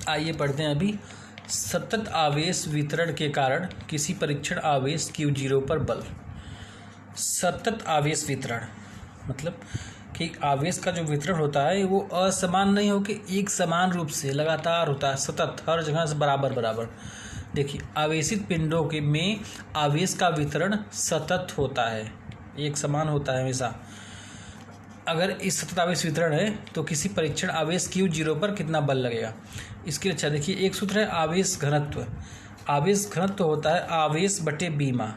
आइए पढ़ते हैं अभी। सतत आवेश वितरण के कारण किसी परीक्षण आवेश Q0 पर बल। सतत आवेश वितरण मतलब कि आवेश का जो वितरण होता है वो असमान नहीं हो कि एक समान रूप से लगातार होता है, सतत हर जगह से बराबर बराबर। देखिए, आवेशित पिंडों के में आवेश का वितरण सतत होता है, एक समान होता है हमेशा। अगर इस सतत आवेश वितरण है तो किसी परीक्षण आवेश Q0 पर कितना बल लगेगा। इसके लिए अच्छा देखिए, एक सूत्र है आवेश घनत्व। आवेश घनत्व होता है आवेश बटे बीमा।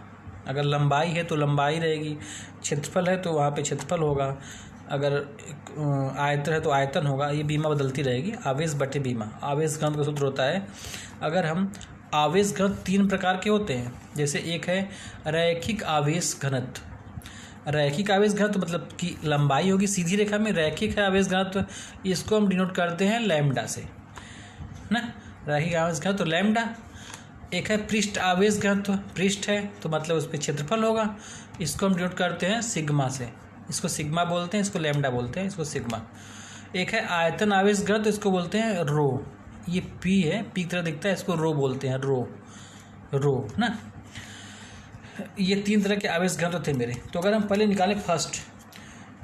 अगर लंबाई है तो लंबाई रहेगी, क्षेत्रफल है तो वहाँ पे क्षेत्रफल होगा, अगर आयतन है तो आयतन होगा, ये बीमा बदलती रहेगी। आवेश बटे बीमा आवेश घनत्व का सूत्र होता है। अगर हम आवेश घनत्व तीन प्रकार के होते हैं, जैसे एक है रैखिक आवेश घनत्व। रैखिक आवेश घनत्व मतलब कि लंबाई होगी सीधी रेखा में, रैखिक है आवेश घनत्व, इसको हम डिनोट करते हैं लैम्डा से ना, रैखिक आवेश घनत्व लैम्डा। एक है पृष्ठ आवेश घनत्व, पृष्ठ है तो मतलब उस पर क्षेत्रफल होगा, इसको हम डिनोट करते हैं सिग्मा से, इसको सिग्मा बोलते हैं, इसको लैम्डा बोलते हैं, इसको सिग्मा। एक है आयतन आवेश घनत्व, इसको बोलते हैं रो, ये पी है, पी की तरह दिखता है, इसको रो बोलते हैं, रो ना। ये तीन तरह के आवेश घनत्व थे मेरे। तो अगर हम पहले निकालें फर्स्ट,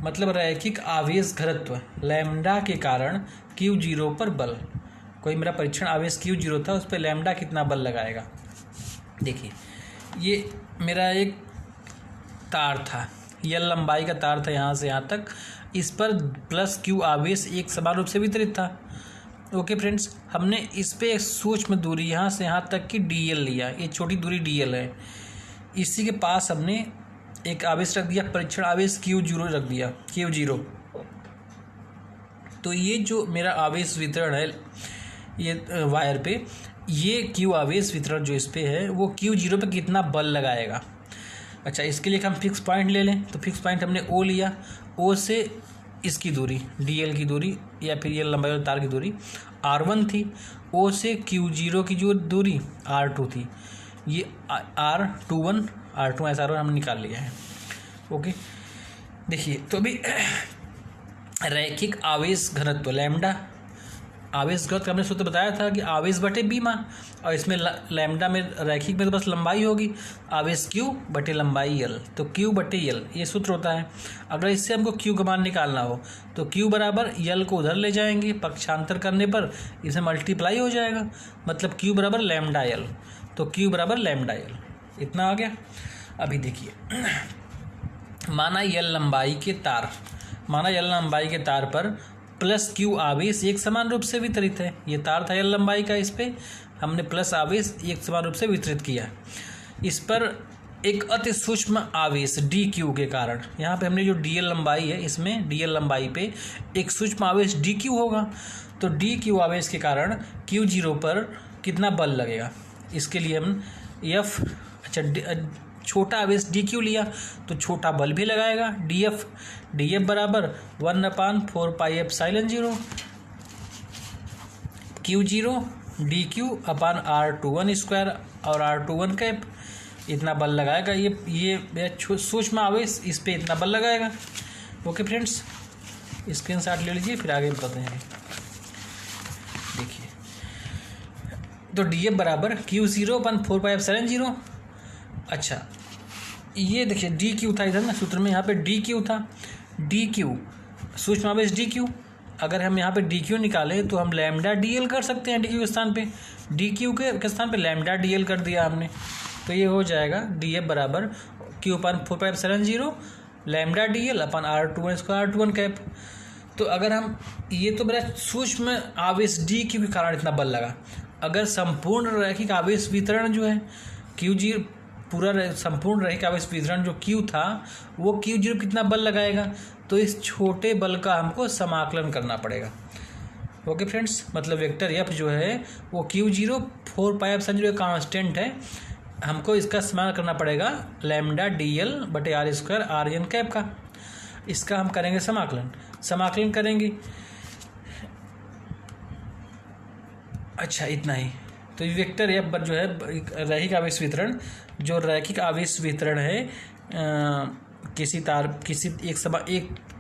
मतलब रैखिक आवेश घनत्व लैम्डा के कारण Q0 पर बल। कोई मेरा परीक्षण आवेश Q0 था, उस पर लैम्डा कितना बल लगाएगा। देखिए, ये मेरा एक तार था, यह लंबाई का तार था यहाँ से यहाँ तक, इस पर प्लस Q आवेश एक समान रूप से वितरित था। ओके फ्रेंड्स, हमने इस पर एक सूक्ष्म दूरी यहाँ से यहाँ तक की dl लिया, ये छोटी दूरी dl है। इसी के पास हमने एक आवेश रख दिया, परीक्षण आवेश Q0 रख दिया, Q0। तो ये जो मेरा आवेश वितरण है ये वायर पे, ये Q आवेश वितरण जो इस पे है वो Q0 पे कितना बल लगाएगा। अच्छा, इसके लिए हम फिक्स पॉइंट ले लें, तो फिक्स पॉइंट हमने O लिया, O से इसकी दूरी dl की दूरी या फिर ये लंबाई वाले तार की दूरी R1 थी, O से Q0 की जो दूरी R2 थी, ये R21 R2 हमने निकाल लिया है। ओके, देखिए तो अभी रैखिक आवेश घनत्व लैम्डा, आवेश घनत्व हमने सूत्र बताया था कि आवेश बटे बीमा, और इसमें लैम्डा में रैखिक में तो बस लंबाई होगी, आवेश Q बटे लंबाई L, तो Q बटे L ये सूत्र होता है। अगर इससे हमको Q का मान निकालना हो तो Q बराबर L को उधर ले जाएंगे, पक्षांतर करने पर इसे मल्टीप्लाई हो जाएगा, मतलब Q बराबर लैम्डा L, तो Q बराबर लैम्डा L, इतना आ गया। अभी देखिए, माना L लंबाई के तार पर प्लस Q आवेश एक समान रूप से वितरित है। ये तार था L लंबाई का, इस पे हमने प्लस आवेश एक समान रूप से वितरित किया। इस पर एक अति सूक्ष्म आवेश dQ के कारण, यहाँ पे हमने जो dl लंबाई है, इसमें dl लंबाई पे एक सूक्ष्म आवेश dQ होगा, तो dQ आवेश के कारण Q0 पर कितना बल लगेगा। इसके लिए हम छोटा आवेश dQ लिया तो छोटा बल भी लगाएगा, dF बराबर 1/4πε0 Q0 dQ अपान R21 स्क्वायर और R21 कैप, इतना बल लगाएगा। ये सूक्ष्म आवेश इस पे इतना बल लगाएगा। ओके फ्रेंड्स, स्क्रीनशॉट ले लीजिए, फिर आगे बताते हैं। देखिए, तो dF बराबर Q0 अपान 4πε0। अच्छा, ये देखिए dQ था इधर ना सूत्र में, यहाँ पे dQ था, dQ सूक्ष्म आवेश dQ। अगर हम यहाँ पे dQ निकालें तो हम लैम्डा dl कर सकते हैं, dQ के स्थान पे, dQ के स्थान पे लैम्डा dl कर दिया हमने, तो ये हो जाएगा dF बराबर Q अपान 4πε0 लैम्डा dl अपान R21 स्क्वायर R21 कैप। तो अगर हम, ये तो मेरा सूक्ष्म आवेश dQ के कारण इतना बल लगा। अगर संपूर्ण रैखिक आवेश वितरण जो है Q0, पूरा संपूर्ण रैखिक आवेश वितरण जो Q था वो Q0 कितना बल लगाएगा, तो इस छोटे बल का हमको समाकलन करना पड़ेगा। ओके फ्रेंड्स, मतलब वेक्टर F जो है वो Q0 4πε0 कांस्टेंट है, हमको इसका समाकलन करना पड़ेगा लैम्डा dl बटे R स्क्वायर RN कैप का। इसका हम करेंगे समाकलन करेंगे। अच्छा, इतना ही। तो वेक्टर F पर जो है रैखिक आवेश वितरण, जो रैखिक आवेश वितरण है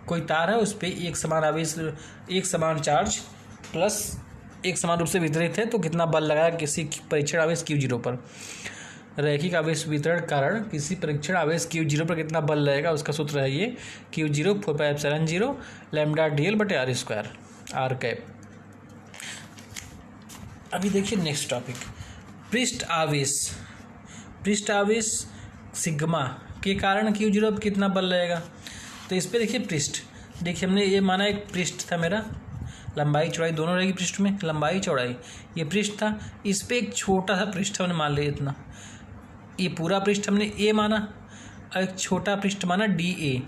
कोई तार है, उस पर एक समान आवेश, एक समान चार्ज प्लस एक समान रूप से वितरित है तो कितना बल लगाएगा किसी परीक्षण आवेश Q0 पर। रैखिक आवेश वितरण कारण किसी परीक्षण आवेश Q0 पर कितना बल लगेगा, उसका सूत्र है ये Q0 4πε0 लैम्डा dl बटे r स्क्वायर r कैप। अभी देखिए नेक्स्ट टॉपिक, पृष्ठ आवेश सिग्मा के कारण Q0 पर कितना बल लगेगा। तो इस पर देखिए पृष्ठ, देखिए हमने ये माना एक पृष्ठ था मेरा, लंबाई चौड़ाई दोनों रहेगी पृष्ठ में, लंबाई चौड़ाई ये पृष्ठ था, इस पर एक छोटा सा पृष्ठ हमने मान लिया इतना, ये पूरा पृष्ठ हमने ए माना और एक छोटा पृष्ठ माना DA,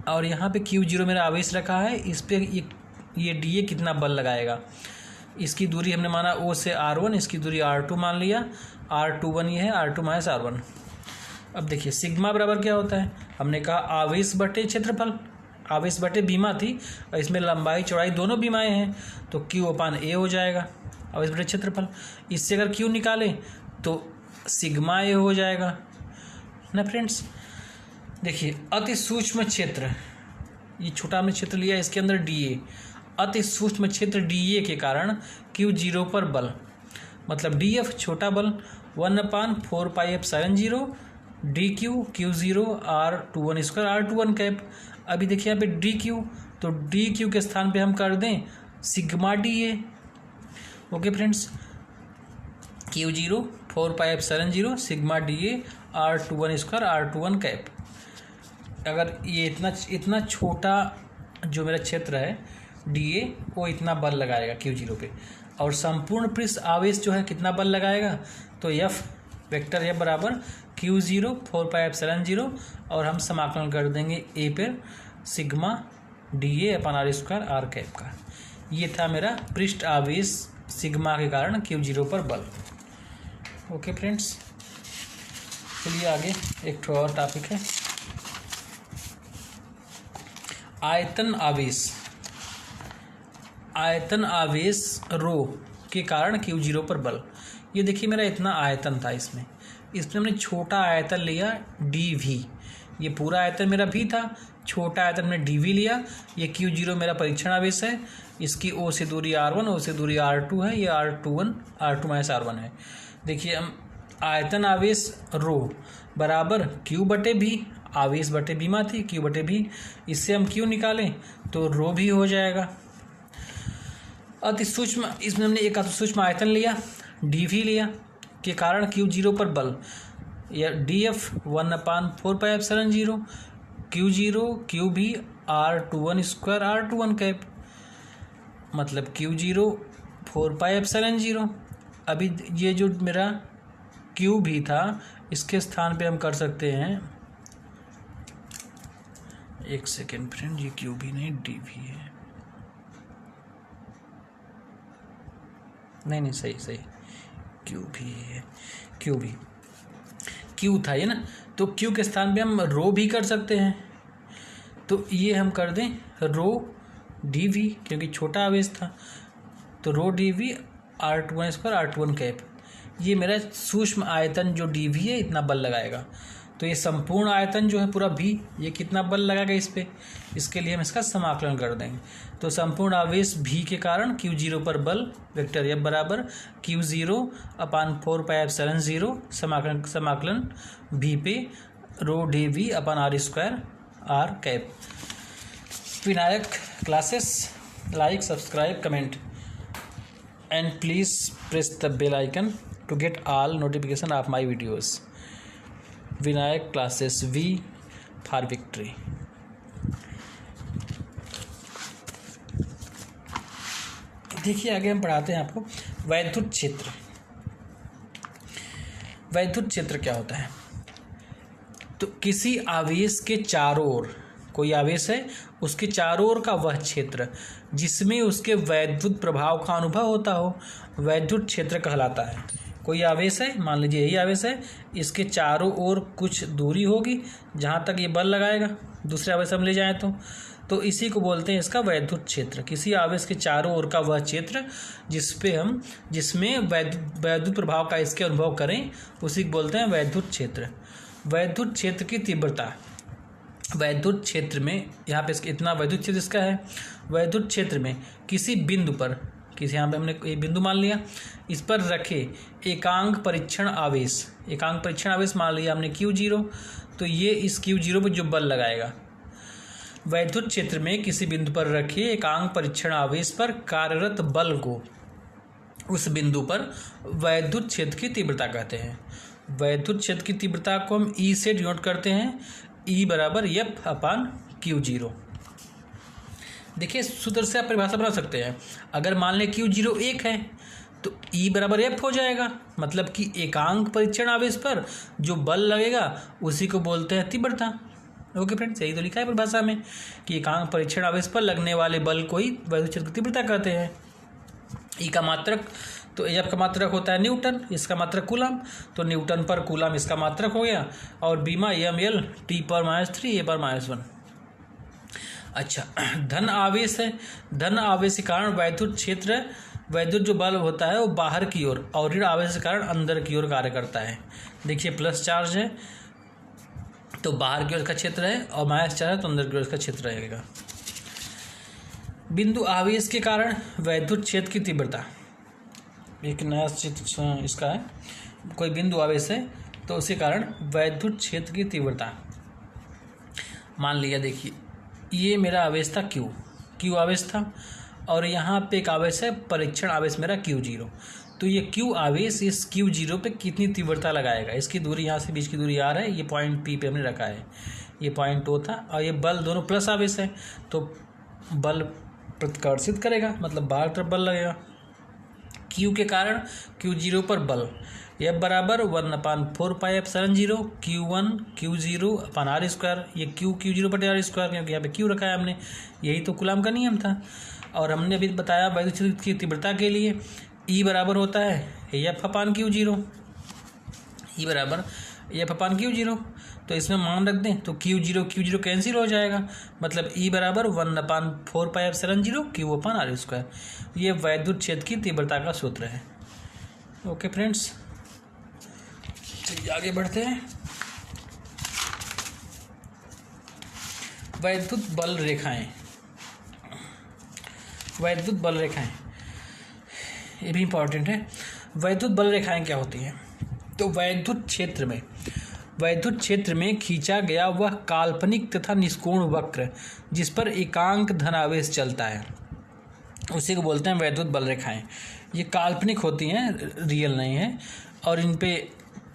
और यहाँ पे Q0 मेरा आवेश रखा है, इस पर ये DA कितना बल लगाएगा। इसकी दूरी हमने माना O से R1, इसकी दूरी R2 मान लिया, R21 ये है, R2 माइनस R1। अब देखिए सिग्मा बराबर क्या होता है, हमने कहा आवेश बटे क्षेत्रफल, आवेश बटे बीमा थी और इसमें लंबाई चौड़ाई दोनों बीमाएँ हैं तो Q/A हो जाएगा आवेश बटे क्षेत्रफल। इससे अगर Q निकालें तो सिग्मा A हो जाएगा ना फ्रेंड्स। देखिए अति सूक्ष्म क्षेत्र, ये छोटा हमने क्षेत्र लिया, इसके अंदर DA, अति सूक्ष्म क्षेत्र DA के कारण Q0 पर बल, मतलब DF छोटा बल 1/4πε0 DQ Q0 R21 square R21 cap. अभी देखिए यहाँ पे DQ, तो DQ के स्थान पे हम कर दें sigma DA। Okay friends, Q0 4πε0 sigma DA R21 square R21 cap. अगर ये इतना छोटा जो मेरा क्षेत्र है DA, वो इतना बल लगाएगा Q0 पे, और संपूर्ण पृष्ठ आवेश जो है कितना बल लगाएगा, तो F वेक्टर F बराबर Q0 4πε0 और हम समाकलन कर देंगे A पर sigma DA/r square r cap का। ये था मेरा पृष्ठ आवेश सिग्मा के कारण Q0 पर बल। ओके फ्रेंड्स, चलिए आगे एक और टॉपिक है आयतन आवेश। आयतन आवेश रो के कारण Q0 पर बल। ये देखिए मेरा इतना आयतन था, इसमें हमने छोटा आयतन लिया dV, ये पूरा आयतन मेरा V था, छोटा आयतन में dV लिया, ये Q0 मेरा परीक्षण आवेश है, इसकी O से दूरी R1, O से दूरी R2 है, ये R2 माइनस R1 है। देखिए हम आयतन आवेश रो बराबर Q बटे V, आवेश बटे बीमा थी Q बटे V, इससे हम Q निकालें तो रो भी हो जाएगा। अति सूक्ष्म, इसमें हमने एक अति सूक्ष्म आयतन लिया dV लिया के कारण Q0 पर बल, या DF 1/4πε0 Q0 QV R21 square R21 cap, मतलब Q0 4πε0। अभी ये जो मेरा QV था इसके स्थान पे हम कर सकते हैं, एक सेकेंड फ्रेंड, ये QV नहीं DV है, नहीं सही QV है, Q था ये ना, तो Q के स्थान पे हम रो भी कर सकते हैं, तो ये हम कर दें रो dV क्योंकि छोटा आवेश था, तो रो dV R21 square R21 cap. ये मेरा सूक्ष्म आयतन जो dV है इतना बल लगाएगा। तो ये संपूर्ण आयतन जो है पूरा V, ये कितना बल लगाएगा इस पर, इसके लिए हम इसका समाकलन कर देंगे। तो संपूर्ण आवेश V के कारण Q0 पर बल वेक्टर F बराबर Q0/4πε0 समाकलन V पे रो dV/r square r cap. Vinayak classes, like, subscribe, comment and please press the bell icon to get all notification of my videos. Vinayak classes, V for victory. देखिए आगे हम पढ़ाते हैं आपको वैद्युत क्षेत्र। वैद्युत क्षेत्र क्या होता है, तो किसी आवेश के चारों ओर, कोई आवेश है उसके चारों ओर का वह क्षेत्र जिसमें उसके वैद्युत प्रभाव का अनुभव होता हो, वैद्युत क्षेत्र कहलाता है। कोई आवेश है, मान लीजिए यही आवेश है, इसके चारों ओर कुछ दूरी होगी जहाँ तक ये बल लगाएगा, दूसरे आवेश हम ले जाएँ तो इसी को बोलते हैं इसका वैद्युत क्षेत्र। किसी आवेश के चारों ओर का वह क्षेत्र जिसमें वैद्युत प्रभाव का इसके अनुभव करें, उसी को बोलते हैं वैद्युत क्षेत्र। वैद्युत क्षेत्र की तीव्रता, वैद्युत क्षेत्र में यहाँ पे इतना वैद्युत क्षेत्र इसका है, वैद्युत क्षेत्र में किसी बिंदु पर किसी यहाँ पे हमने एक बिंदु मान लिया, इस पर रखे एकांक परीक्षण आवेश, एकांक परीक्षण आवेश मान लिया हमने Q0, तो ये इस Q0 पर जो बल लगाएगा, वैद्युत क्षेत्र में किसी बिंदु पर रखे एकांक परीक्षण आवेश पर कार्यरत बल को उस बिंदु पर वैद्युत क्षेत्र की तीव्रता कहते हैं। वैद्युत क्षेत्र की तीव्रता को हम E से डिनोट करते हैं, E बराबर F/Q0। देखिए सूत्र से आप परिभाषा बना सकते हैं। अगर मान लें Q0 1 है तो E बराबर F हो जाएगा, मतलब कि एकांक परीक्षण आवेश पर जो बल लगेगा उसी को बोलते हैं तीव्रता। ओके फ्रेंड्स, यही तो लिखा है परिभाषा में कि एकांक परीक्षण आवेश पर लगने वाले बल को ही वैद्युत क्षेत्र की तीव्रता कहते हैं। E का मात्रक, तो F का मात्रक होता है न्यूटन, इसका मात्रक कूलम, तो न्यूटन पर कूलम इसका मात्रक हो गया, और बीमा ml T/-3 A/-1। अच्छा, धन आवेश है। धन आवेश के कारण वैद्युत क्षेत्र, वैद्युत जो बल होता है वो बाहर की ओर, और ऋण आवेश के कारण अंदर की ओर कार्य करता है। देखिए प्लस चार्ज है तो बाहर की ओर का क्षेत्र है, और माइनस चार्ज है तो अंदर की ओर का क्षेत्र रहेगा। बिंदु आवेश के कारण वैद्युत क्षेत्र की तीव्रता, एक नया चित्र इसका है, कोई बिंदु आवेश है तो उसके कारण वैद्युत क्षेत्र की तीव्रता मान लिया। देखिए ये मेरा आवेश था Q आवेश था, और यहाँ पे एक आवेश है परीक्षण आवेश मेरा Q0। तो ये Q आवेश इस Q0 पे कितनी तीव्रता लगाएगा, इसकी दूरी यहाँ से बीच की दूरी R है, ये पॉइंट P पे हमने रखा है, ये पॉइंट O था, और ये बल दोनों प्लस आवेश है तो बल प्रतिकर्षित करेगा, मतलब बाहर तरफ बल लगेगा। Q के कारण Q0 पर बल F बराबर 1/4πε0 Q1 Q0/r²। ये Q0/r², क्योंकि यहाँ पे Q रखा है हमने, यही तो कूलम का नियम था। और हमने अभी बताया वैद्युत क्षेत्र की तीव्रता के लिए E बराबर होता है F/Q0, E बराबर F/Q0। तो इसमें मान रख दें तो Q0 कैंसिल हो जाएगा, मतलब E बराबर 1/4πε0 Q/r²। ये वैद्युत क्षेत्र की तीव्रता का सूत्र है। ओके फ्रेंड्स, चलिए आगे बढ़ते हैं। वैद्युत बल रेखाएं, वैद्युत बल रेखाएं ये भी इंपॉर्टेंट है। वैद्युत बल रेखाएं क्या होती हैं? तो वैद्युत क्षेत्र में खींचा गया वह काल्पनिक तथा निष्कोण वक्र जिस पर एकांक धनावेश चलता है, उसी को बोलते हैं वैद्युत बल रेखाएं। ये काल्पनिक होती हैं, रियल नहीं है, और इन पे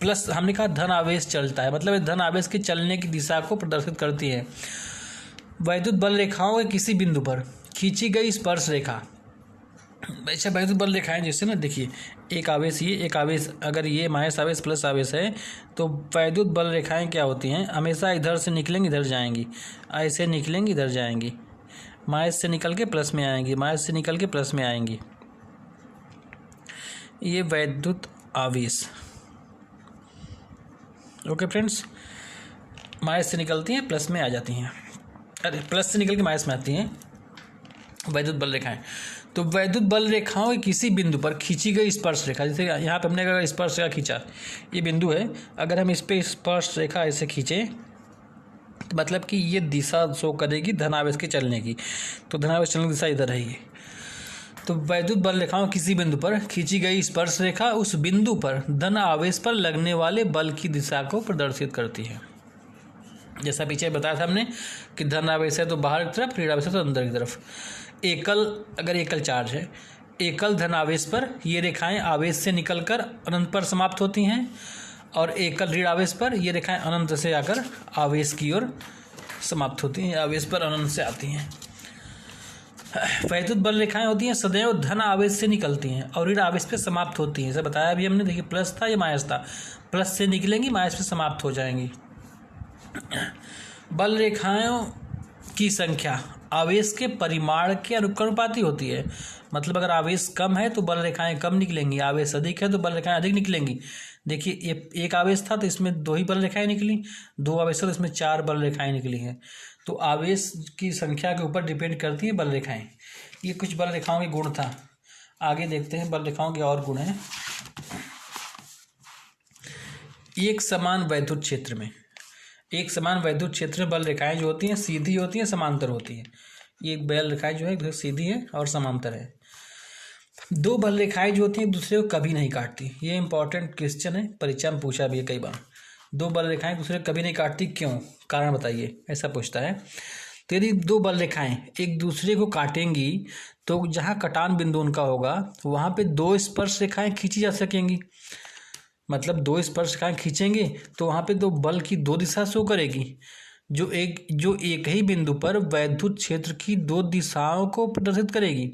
प्लस हमने कहा धन आवेश चलता है, मतलब धन आवेश के चलने की दिशा को प्रदर्शित करती है। वैद्युत बल रेखाओं के किसी बिंदु पर खींची गई स्पर्श रेखा, ऐसा वैद्युत बल रेखाएं जैसे ना, देखिए एक आवेश, ये एक आवेश, अगर ये माइनस आवेश प्लस आवेश है तो वैद्युत बल रेखाएं क्या होती हैं, हमेशा इधर से निकलेंगी इधर जाएंगी, ऐसे निकलेंगी इधर जाएंगी, माइनस से निकल के प्लस में आएंगी, माइनस से निकल के प्लस में आएंगी। ये वैद्युत आवेश। ओके फ्रेंड्स, माइनस से निकलती हैं प्लस में आ जाती हैं, अरे प्लस से निकल के माइनस में आती हैं वैद्युत बल रेखाएं। तो वैद्युत बल रेखाओं के किसी बिंदु पर खींची गई स्पर्श रेखा, जैसे यहाँ पे हमने अगर स्पर्श रेखा खींचा, ये बिंदु है, अगर हम इस पे स्पर्श रेखा ऐसे खींचे तो मतलब कि ये दिशा शो करेगी धनावेश के चलने की, तो धनावेश चलने की दिशा इधर रहेगी। तो वैद्युत बल रेखाओं किसी बिंदु पर खींची गई स्पर्श रेखा उस बिंदु पर धन आवेश पर लगने वाले बल की दिशा को प्रदर्शित करती है। जैसा पीछे बताया था हमने कि धन आवेश है तो बाहर की तरफ, ऋण आवेश है तो अंदर की तरफ। अगर एकल चार्ज है, एकल धन आवेश पर ये रेखाएं आवेश से निकलकर अनंत पर समाप्त होती हैं, और एकल ऋण आवेश पर ये रेखाएं अनंत से आकर आवेश की ओर समाप्त होती हैं, आवेश पर अनंत से आती हैं। वैद्युत बल रेखाएं होती हैं सदैव धन आवेश से निकलती हैं और ऋण आवेश पे समाप्त होती हैं। ऐसा बताया भी हमने, देखिए प्लस था या माइनस था, प्लस से निकलेंगी माइनस पे समाप्त हो जाएंगी। बल रेखाओं की संख्या आवेश के परिमाण के अनुपाती होती है, मतलब अगर आवेश कम है तो बल रेखाएं कम निकलेंगी, आवेश अधिक है तो बल रेखाएं अधिक निकलेंगी। देखिए ये एक आवेश था तो इसमें 2 ही बल रेखाएं निकली, 2 आवेश था तो इसमें 4 बल रेखाएं निकली हैं। तो आवेश की संख्या के ऊपर डिपेंड करती है बल रेखाएं। ये कुछ बल रेखाओं के गुण था, आगे देखते हैं बल रेखाओं के और गुण हैं। एक समान वैद्युत क्षेत्र में, एक समान वैद्युत क्षेत्र में बल रेखाएं जो होती हैं सीधी होती हैं, समांतर होती हैं। ये बल रेखाएं जो है सीधी है और समांतर है। दो बल रेखाएं जो होती हैं एक दूसरे को कभी नहीं काटती। ये इंपॉर्टेंट क्वेश्चन है, परीक्षा में पूछा भी है कई बार। दो बल रेखाएं एक दूसरे को कभी नहीं काटती, क्यों, कारण बताइए, ऐसा पूछता है। तो यदि दो बल रेखाएं एक दूसरे को काटेंगी तो जहाँ कटान बिंदु उनका होगा वहाँ पे दो स्पर्श रेखाएं खींची जा सकेंगी। मतलब दो स्पर्श रेखाएं खींचेंगे तो वहाँ पे दो बल की दो दिशा शो करेगी, जो एक ही बिंदु पर वैद्युत क्षेत्र की दो दिशाओं को प्रदर्शित करेगी,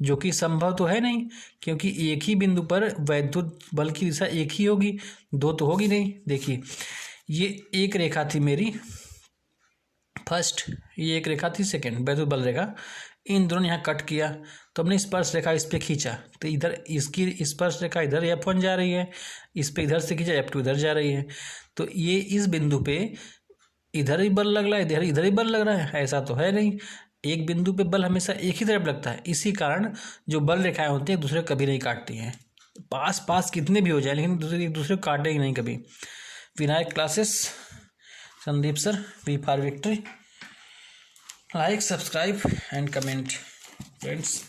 जो कि संभव तो है नहीं, क्योंकि एक ही बिंदु पर वैद्युत बल की दिशा एक ही होगी, दो तो होगी नहीं। देखिए ये एक रेखा थी मेरी फर्स्ट, ये एक रेखा थी सेकंड, वैद्युत बल रेखा, इन दोनों ने यहाँ कट किया तो हमने स्पर्श रेखा इस पे खींचा, तो इधर इसकी स्पर्श रेखा इधर F1 जा रही है, इस पे इधर से खींचा F2 इधर जा रही है, तो ये इस बिंदु पे इधर ही बल लग रहा है, इधर ही बल लग रहा है, ऐसा तो है नहीं। एक बिंदु पे बल हमेशा एक ही तरफ लगता है, इसी कारण जो बल रेखाएं होती हैं एक दूसरे को कभी नहीं काटती हैं। पास पास कितने भी हो जाए लेकिन एक दूसरे को काटेंगे नहीं कभी। Vinayak classes, Sandeep sir, V for victory. Like, subscribe and comment friends.